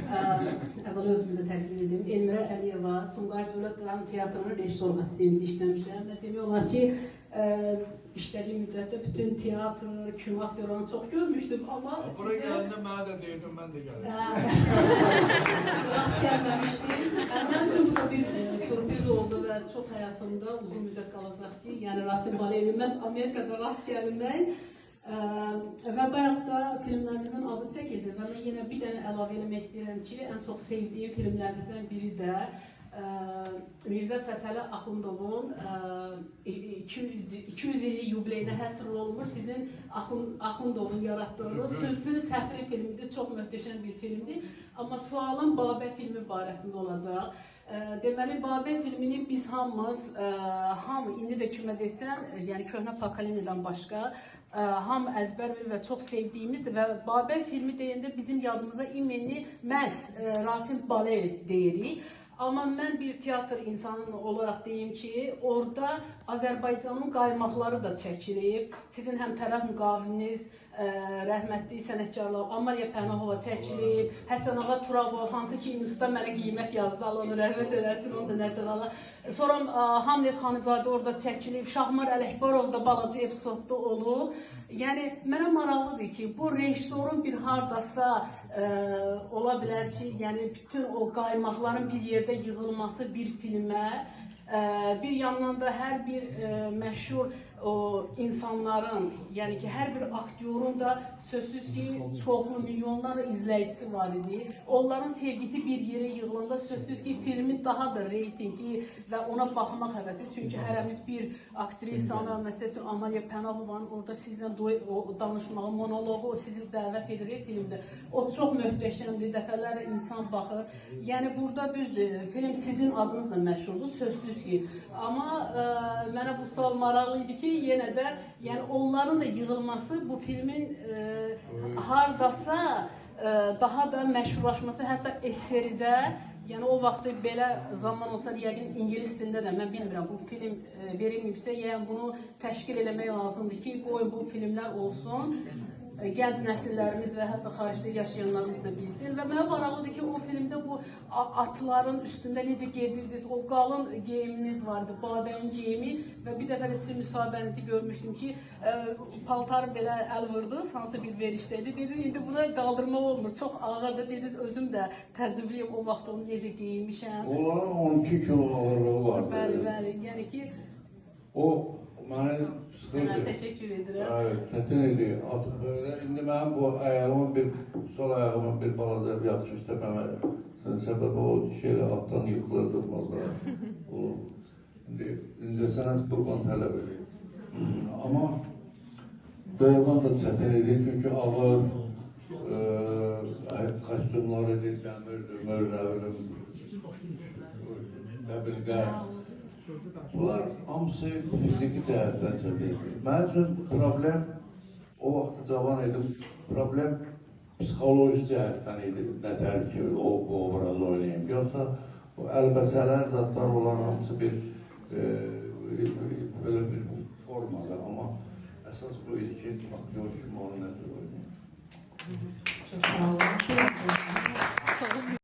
Əvvəl özümü də təqdim edim. Elmirə Əliyeva, Sumqayıt Dövlət Dram Teatrının rejissor assistenti işləmişəm və demək olar ki, işlədiyim müddətdə bütün teatr, kino aktyorlarını çox görmüşdüm, amma buraya gələndə mənə də deyirdim, mən də gəldim. Rast gəlməmişdim. Mənim üçün bu da bir sürpriz oldu və çox həyatımda uzun müddət qalacaq ki, yəni Rasim Baleyevin məhz Amerikada rast gəlinmək. Və bayaq da filmlərimizin adı çəkildi və mən yenə bir dənə əlavə eləmək istəyirəm ki, ən çox sevdiyim filmlərimizdən biri də Mirzə Fətəli Axundovun 200 illik yubileyinə həsr olunmuş sizin Axundovun yaratdığınız Sülfün Səfri filmidir. Çox möhtəşəm bir filmdir. Amma sualım Babək filmi barəsində olacaq. Deməli, Babək filmini biz hamımız, indi də kimə desəm, yəni köhnə Pakalinidən başqa, hamı əzbər bilir və çox sevdiyimizdir və Babək filmi deyəndə bizim yadımıza imeni məhz Rasim Baleyev deyirik. Amma mən bir teatr insanı olaraq deyim ki, orada Azərbaycanın qaymaqları da çəkilib. Sizin həmtərəf müqaviliniz, rəhmətli sənətkarlar Amalya Pənahova çəkilib, Həsən Ağa Turabov, hansı ki, Musta mənə qiymət yazdı, Allah onu rəhmət eləsin, onu da nəzərə ala. Sonra Hamlet Xanizadə orada çəkilib, Şahmar Ələkbarov da balaca epizodda olub. Yəni, mənə maraqlıdır ki, bu rejissorun bir hardasa ola bilər ki, yəni bütün o qaymaqların bir yerdə yığılması bir filmə, bir yandan da hər bir məşhur insanların, yəni ki, hər bir aktyorun da sözsüz ki, çoxlu, milyonlarla izləyicisi var idi. Onların sevgisi bir yerə yığılanda sözsüz ki, filmin daha da reytingi və ona baxmaq həvəsi. Çünki hərəmiz bir aktrisanı, məsəl üçün Amalya Pənahovanın orada sizlə danışmağı, monologu, o sizi dəvət edir filmdə. O çox möhtəşəmdir, dəfələrlə insan baxır. Yəni, burada düzdür, film sizin adınızla məşhurdur, sözsüz ki. Amma mənə bu sual maraqlı idi ki, yenə də yəni onların da yığılması bu filmin hardasa daha da məşhurlaşması, hətta eseridə, yəni o vaxtı belə zaman olsa, yəqin ingilis dilində də, mən bilmirəm, bu film verilməyibsə, yəni bunu təşkil eləmək lazımdır ki, qoy bu filmlər olsun, gənc nəsillərimiz və hətta xaricdə yaşayanlarımız da bilsin. Və mənə maraqlıdır ki, o filmdə bu atların üstündə necə gedirdiniz, o qalın geyiminiz vardı, Babəyin geyimi və bir dəfə də sizin müsahibənizi görmüşdüm ki, paltarı belə əl vurdunuz, hansı bir verişdəydi, dediniz, indi buna qaldırmaq olmur, çox ağırdır, dediniz, özüm də təcrübəliyim, o vaxt onu necə geyinmişəm. Onların 12 kilo ağırlığı vardı. Bəli, bəli, yəni ki, o məni sıxırdı. Təşəkkür edirəm. Evet, çətin idi. İndi mənim bu ayağımın sol ayağımın bir balaca yaxşı istəməmə səbəbi o şeylə altdan yıxılırdım valla. İndi sənət qurban tələb edir. Amma doğrudan da çətin idi, çünki ağır kostyumlar idi, dəmir, nəbilqə. Bunlar hamısı fiziki cəhətdən çətindir. Mənim üçün problem, o vaxt cavan idim, problem psixoloji cəhətdən idi, nətər ki, o obrazı oynayayım. Yoxsa o əlbəsələr, zatlar olan hamısı belə bir formadır, amma əsas bu idi ki, aktyor kimi onu nəzər oynayayım. Çok sağ olun.